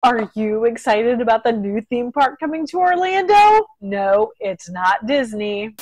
Are you excited about the new theme park coming to Orlando? No, it's not Disney.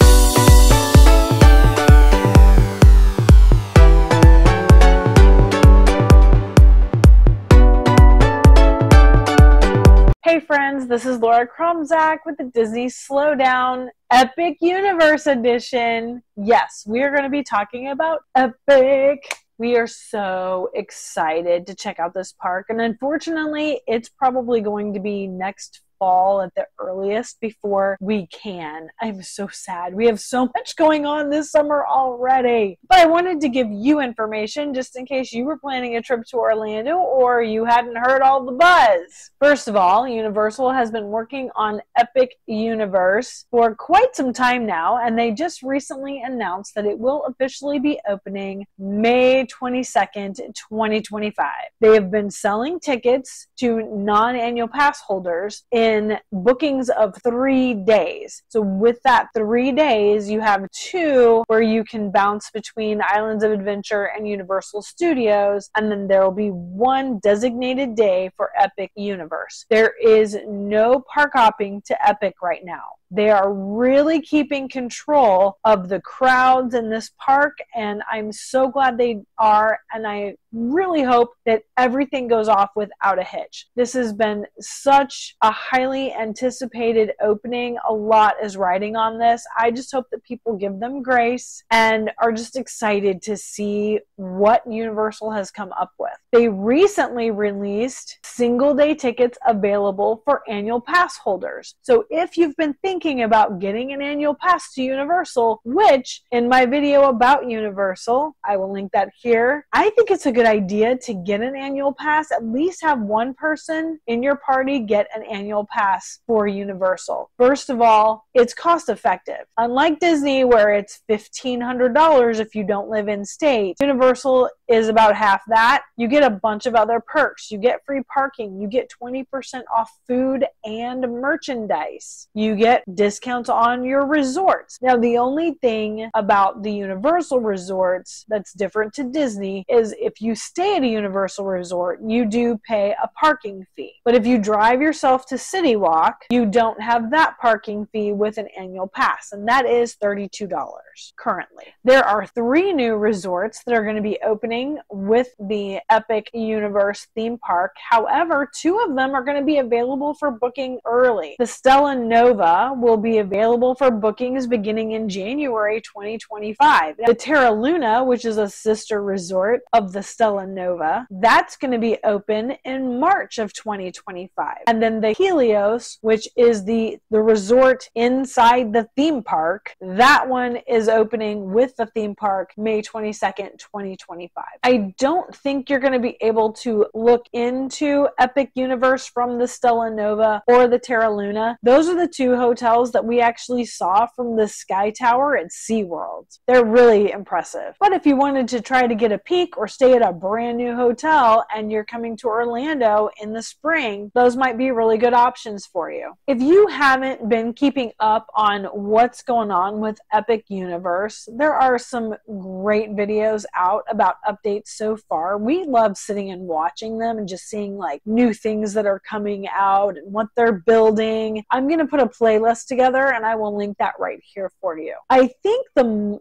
Hey friends, this is Laura Kromzak with the Disney Slowdown Epic Universe Edition. Yes, we are going to be talking about Epic. We are so excited to check out this park, and unfortunately, it's probably going to be next fall at the earliest before we can. I'm so sad. We have so much going on this summer already. But I wanted to give you information just in case you were planning a trip to Orlando or you hadn't heard all the buzz. First of all, Universal has been working on Epic Universe for quite some time now, and they just recently announced that it will officially be opening May 22nd, 2025. They have been selling tickets to non-annual pass holders in bookings of 3 days. So with that 3 days, you have 2 where you can bounce between Islands of Adventure and Universal Studios, and then there will be 1 designated day for Epic Universe. There is no park hopping to Epic right now. They are really keeping control of the crowds in this park, and I'm so glad they are, and I really hope that everything goes off without a hitch. This has been such a highly anticipated opening. A lot is riding on this. I just hope that people give them grace and are just excited to see what Universal has come up with. They recently released single-day tickets available for annual pass holders. So if you've been thinking about getting an annual pass to Universal, which in my video about Universal, I will link that here, I think it's a good idea to get an annual pass. At least have one person in your party get an annual pass for Universal. First of all, it's cost effective. Unlike Disney, where it's $1,500 if you don't live in state, Universal is about half that. You get a bunch of other perks. You get free parking. You get 20% off food and merchandise. You get discounts on your resorts. Now, the only thing about the Universal resorts that's different to Disney is if you stay at a Universal resort, you do pay a parking fee. But if you drive yourself to City Walk, you don't have that parking fee with an annual pass, and that is $32 currently. There are 3 new resorts that are going to be opening with the Epic Universe theme park. However, 2 of them are going to be available for booking early. The Stella Nova will be available for bookings beginning in January 2025. The Terra Luna, which is a sister resort of the Stella Nova, that's going to be open in March of 2025. And then the Helios, which is the resort inside the theme park, that one is opening with the theme park May 22nd, 2025. I don't think you're going to be able to look into Epic Universe from the Stella Nova or the Terra Luna. Those are the 2 hotels that we actually saw from the Sky Tower at SeaWorld. They're really impressive. But if you wanted to try to get a peek or stay at a brand new hotel and you're coming to Orlando in the spring, those might be really good options for you. If you haven't been keeping up on what's going on with Epic Universe, there are some great videos out about updates so far. We love sitting and watching them and just seeing like new things that are coming out and what they're building. I'm going to put a playlist together and I will link that right here for you. I think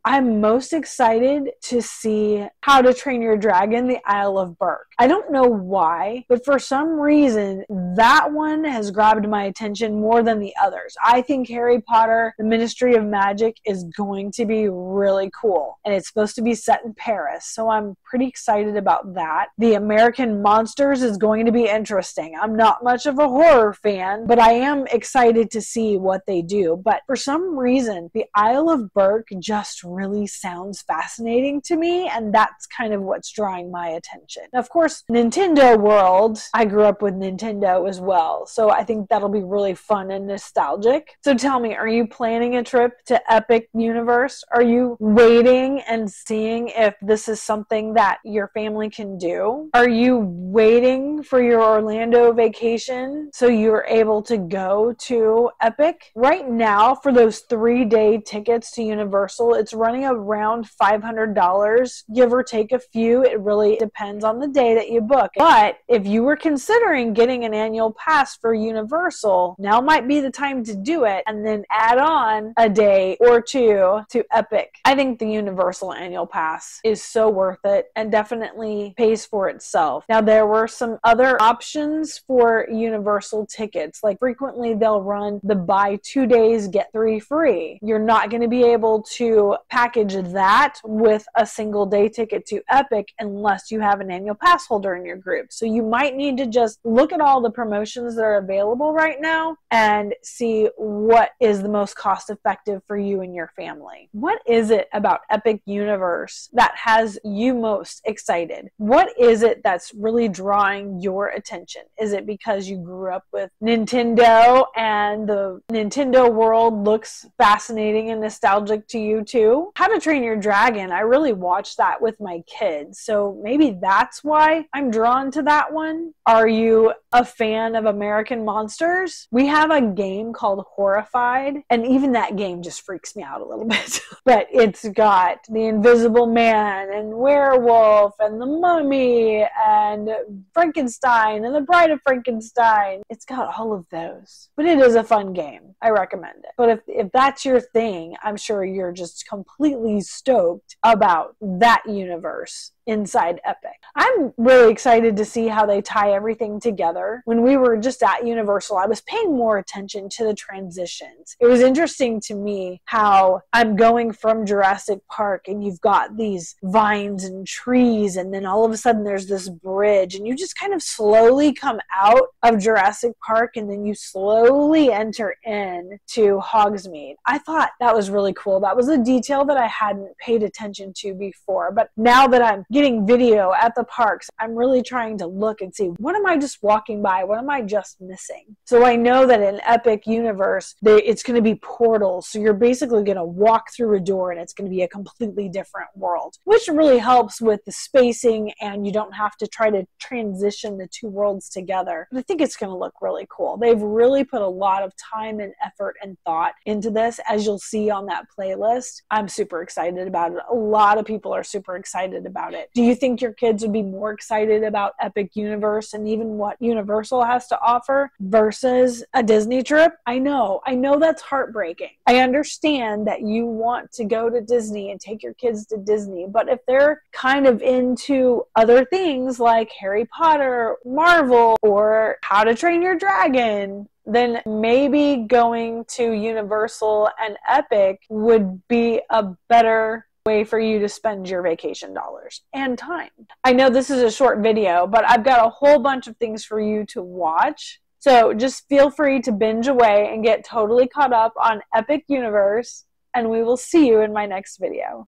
I'm most excited to see How to Train Your Dragon, the Isle of Berk. I don't know why, but for some reason that one has grabbed my attention more than the others. I think Harry Potter, the Ministry of Magic is going to be really cool, and it's supposed to be set in Paris, so I'm pretty excited about that. The American Monsters is going to be interesting. I'm not much of a horror fan, but I am excited to see what they do. But for some reason, the Isle of Berk just really sounds fascinating to me, and that's kind of what's drawing my attention. Now, of course, Nintendo World, I grew up with Nintendo as well, so I think that'll be really fun and nostalgic. So tell me, are you planning a trip to Epic Universe? Are you waiting and seeing if this is something that your family can do? Are you waiting for your Orlando vacation so you're able to go to Epic? Right now, for those 3-day tickets to Universal, it's running around $500, give or take a few. It really depends on the day that you book. But if you were considering getting an annual pass for Universal, now might be the time to do it and then add on a day or two to Epic. I think the Universal annual pass is so worth it and definitely pays for itself. Now, there were some other options for Universal tickets. Like frequently they'll run the buy 2 days, get 3 free. You're not going to be able to package that with a single day ticket to Epic unless you have an annual pass holder in your group. So you might need to just look at all the promotions that are available right now and see what is the most cost effective for you and your family. What is it about Epic Universe that has you most excited? What is it that's really drawing your attention? Is it because you grew up with Nintendo and the Nintendo world looks fascinating and nostalgic to you too? How to Train Your Dragon, I really watched that with my kids, so maybe that's why I'm drawn to that one. Are you a fan of American Monsters? We have a game called Horrified, and even that game just freaks me out a little bit. But it's got the Invisible Man and Werewolf and the Mummy and Frankenstein and the Bride of Frankenstein. It's got all of those. But it is a fun game. I recommend it. But if that's your thing, I'm sure you're just completely stoked about that universe inside Epic. I'm really excited to see how they tie everything together. When we were just at Universal, I was paying more attention to the transitions. It was interesting to me how I'm going from Jurassic Park and you've got these vines and trees, and then all of a sudden there's this bridge, and you just kind of slowly come out of Jurassic Park and then you slowly enter in to Hogsmeade. I thought that was really cool. That was a detail that I hadn't paid attention to before, but now that I'm getting video at the parks, I'm really trying to look and see, what am I just walking by? What am I just missing? So I know that in Epic Universe, it's going to be portals. So you're basically going to walk through a door and it's going to be a completely different world, which really helps with the spacing and you don't have to try to transition the two worlds together. But I think it's going to look really cool. They've really put a lot of time and effort and thought into this, as you'll see on that playlist. I'm super excited about it. A lot of people are super excited about it. Do you think your kids would be more excited about Epic Universe and even what Universal has to offer versus a Disney trip? I know that's heartbreaking. I understand that you want to go to Disney and take your kids to Disney, but if they're kind of into other things like Harry Potter, Marvel, or How to Train Your Dragon, then maybe going to Universal and Epic would be a better way for you to spend your vacation dollars and time. I know this is a short video, but I've got a whole bunch of things for you to watch. So just feel free to binge away and get totally caught up on Epic Universe, and we will see you in my next video.